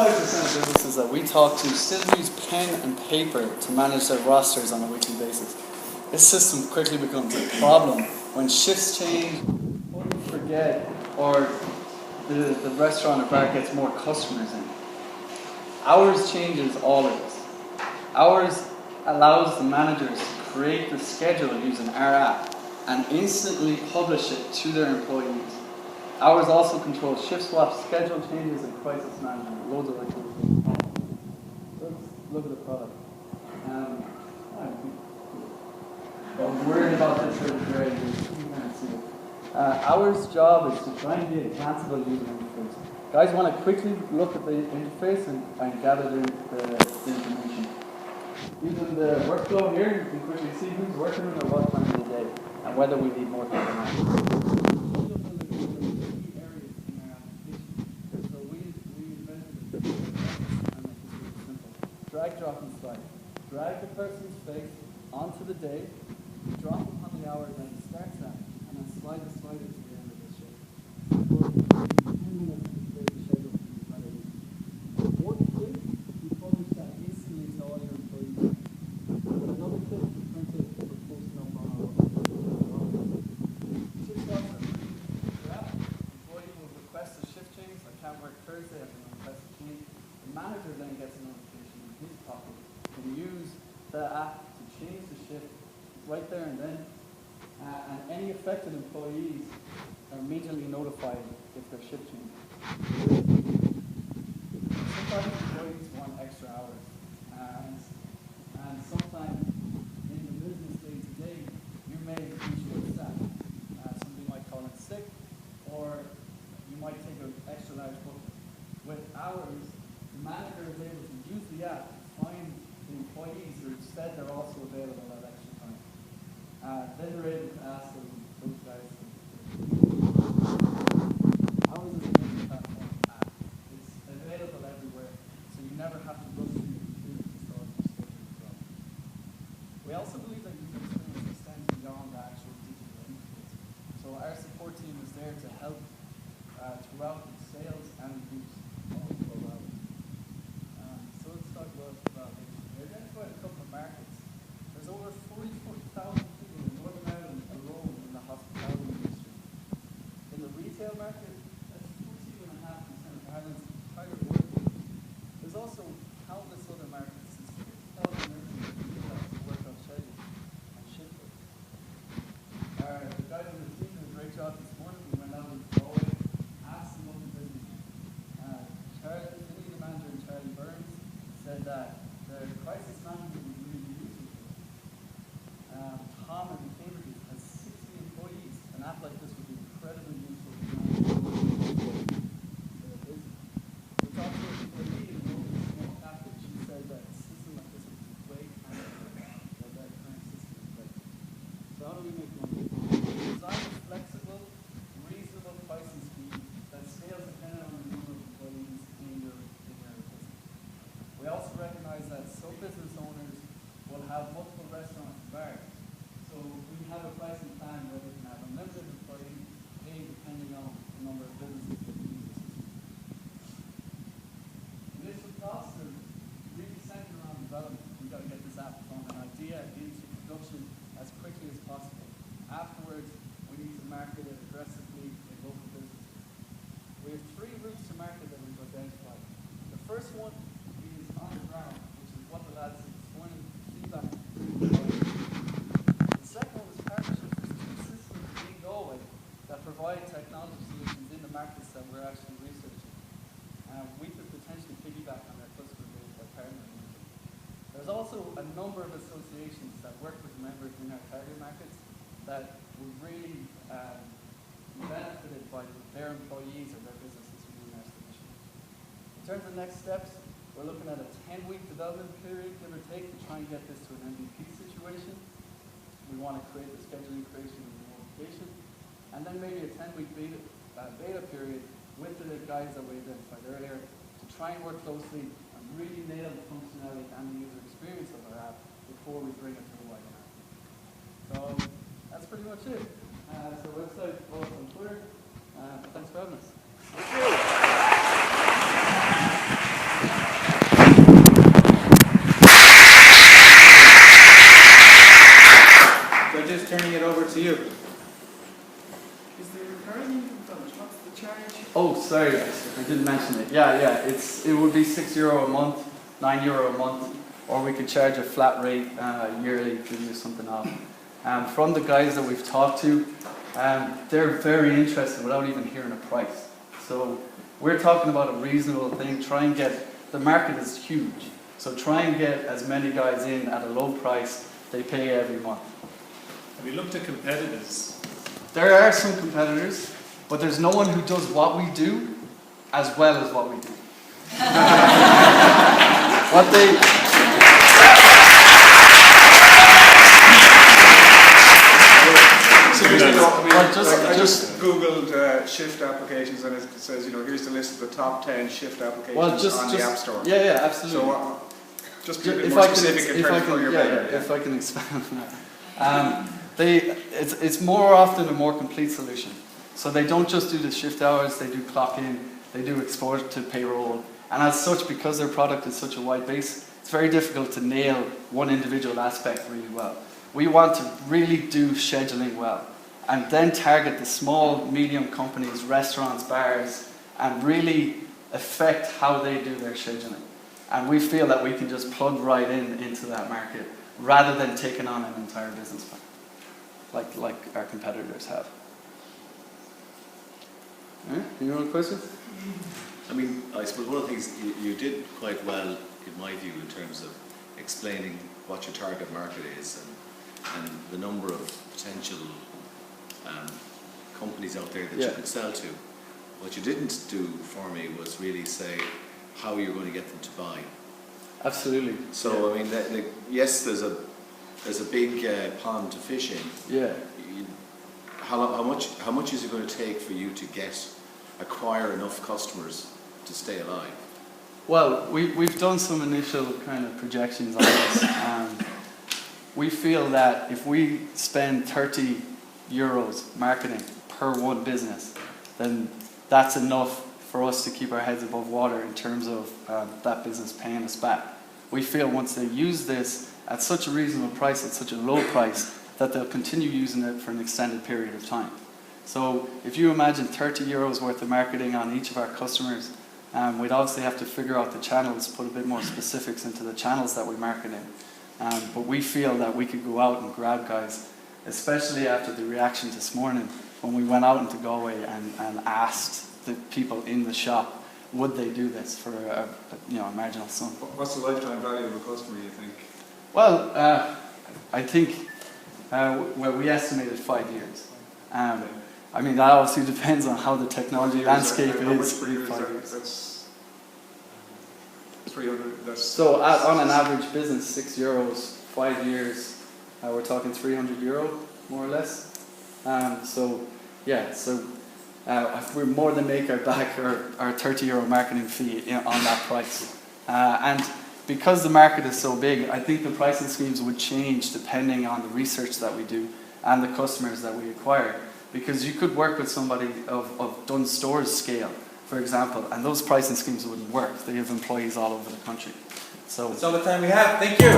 of businesses that we talk to still use pen and paper to manage their rosters on a weekly basis. This system quickly becomes a problem when shifts change, or you forget, or the restaurant or bar gets more customers in. Hours changes all of this. Hours allows the managers to create the schedule using our app and instantly publish it to their employees. Hours also controls shift swaps, schedule changes, and crisis management. Loads of activities. Let's look at the product. I'm worried about this really great. You can't see it. Hours' job is to try and be a glanceable user interface. Guys want to quickly look at the interface and gather the information. Using the workflow here, you can quickly see who's working and at what time of the day, and whether we need more people. Drag, drop, and slide. Drag the person's face onto the day, drop them on the hour that it starts at, and then slide the slider to the end of the shift. 10 minutes to create the schedule for the entire week. One click, you publish that instantly to all your employees. With another click, you print it and you're posting up on our website. Shift swaps are pretty grab. Employee will request a shift change. I can't work Thursday, I can request a change. The manager then gets a notification in his pocket. Can use the app to change the shift right there and then. And any affected employees are immediately notified if their shift changes. Sometimes employees want extra hours. And sometimes in the business day to day, you may be short staffed. Somebody might call in sick, or you might take an extra large booking. With hours, the manager is able to use the app to find the employees who said they're also available at extra time. Then they're able to ask those guys. Hours is a multi-platform app. It's available everywhere, so you never have to rush through your computer to start your schedule as well. We also believe that user experience extends beyond the actual digital interface. So our support team is there to help throughout the sales and use of hours. So let's talk about it. We identified a couple of markets. There's over 44,000 people in Northern Ireland alone in the hospitality industry. In the retail market, that's 14.5% of Ireland's entire workforce. There's also countless other markets. There's 50,000 nurses who work on schedule and shift work. The guys on the team did a great job this morning. We went out in Galway, asked some local businesses. Charlie, the manager, and Charlie Burns said that the crisis management was really useful. Tom in Cambridge has 60 employees. An app like this would be incredibly useful to manage. We talked to an employee in a local small cafe. She said that a system like this would be great that their current system is great. So how do we make money? Design is flexible, reasonable pricing scheme that scales depending on the number of employees in your business. We also recognize that some business owners will have multiple restaurants and bars. So we have a pricing plan where they can have unlimited employees paid depending on the number of businesses that use the system. Initial costs are really centered around development. We've got to get this app from an idea into production as quickly as possible. Afterwards, we need to market it aggressively in local businesses. We have 3 routes to market that we've identified. The first one is on the ground, which is what the lads said this morning, feedback. The second one is partnerships with systems in Galway that provide technology solutions in the markets that we're actually researching. We could potentially piggyback on their customer base by partnering with them. There's also a number of associations that work with members in our target markets that would really be benefited by their employees or their businesses using our solution. In terms of next steps, we're looking at a 10-week development period, give or take, to try and get this to an MVP situation. We want to create the scheduling creation and notification, and then maybe a 10-week beta period with the guys that we identified earlier to try and work closely and really nail the functionality and the user experience of our app before we bring it to the wider market. So that's pretty much it. So website, follow us on Twitter. Thanks for having us. Thank you. sorry guys, I didn't mention it. Yeah, it would be €6 a month, €9 a month, or we could charge a flat rate yearly to use something off. From the guys that we've talked to, they're very interested without even hearing a price. So we're talking about a reasonable thing. Try and get, the market is huge, so try and get as many guys in at a low price they pay every month. Have you looked at competitors? There are some competitors, but there's no one who does what we do as well as what we do. What they... I just googled shift applications, and it says, here's the list of the top 10 shift applications on the App Store. Yeah, absolutely. So just be a bit more specific in terms of your if I can expand on that. It's more often a more complete solution. So they don't just do the shift hours, they do clock in, they do export to payroll, and as such, because their product is such a wide base, it's very difficult to nail one individual aspect really well. We want to really do scheduling well, and then target the small, medium companies, restaurants, bars, and really affect how they do their scheduling. And we feel that we can just plug right into that market, rather than taking on an entire business plan, like our competitors have. Any other questions? I mean, I suppose one of the things you did quite well, in my view, in terms of explaining what your target market is and the number of potential companies out there that you could sell to. What you didn't do for me was really say how you're going to get them to buy. Absolutely. So I mean, yes, there's a big pond to fish in. Yeah. How much is it going to take for you to acquire enough customers to stay alive? Well, we've done some initial kind of projections on this. We feel that if we spend €30 marketing per one business, then that's enough for us to keep our heads above water in terms of that business paying us back. We feel once they use this at such a reasonable price, at such a low price, that they'll continue using it for an extended period of time. So if you imagine €30 worth of marketing on each of our customers, we'd obviously have to figure out the channels, put a bit more specifics into the channels that we market in. But we feel that we could go out and grab guys, especially after the reaction this morning when we went out into Galway and asked the people in the shop, would they do this for a marginal sum. What's the lifetime value of a customer, you think? Well, I think we estimated 5 years. I mean, that obviously depends on how the technology landscape is. 5 years. That's 300. So on an average business, €6, 5 years, we're talking €300 more or less. We more than make our back our €30 marketing fee on that price. And because the market is so big, I think the pricing schemes would change depending on the research that we do and the customers that we acquire. Because you could work with somebody of Dunnes Stores scale, for example, and those pricing schemes wouldn't work. They have employees all over the country. So that's all the time we have. Thank you.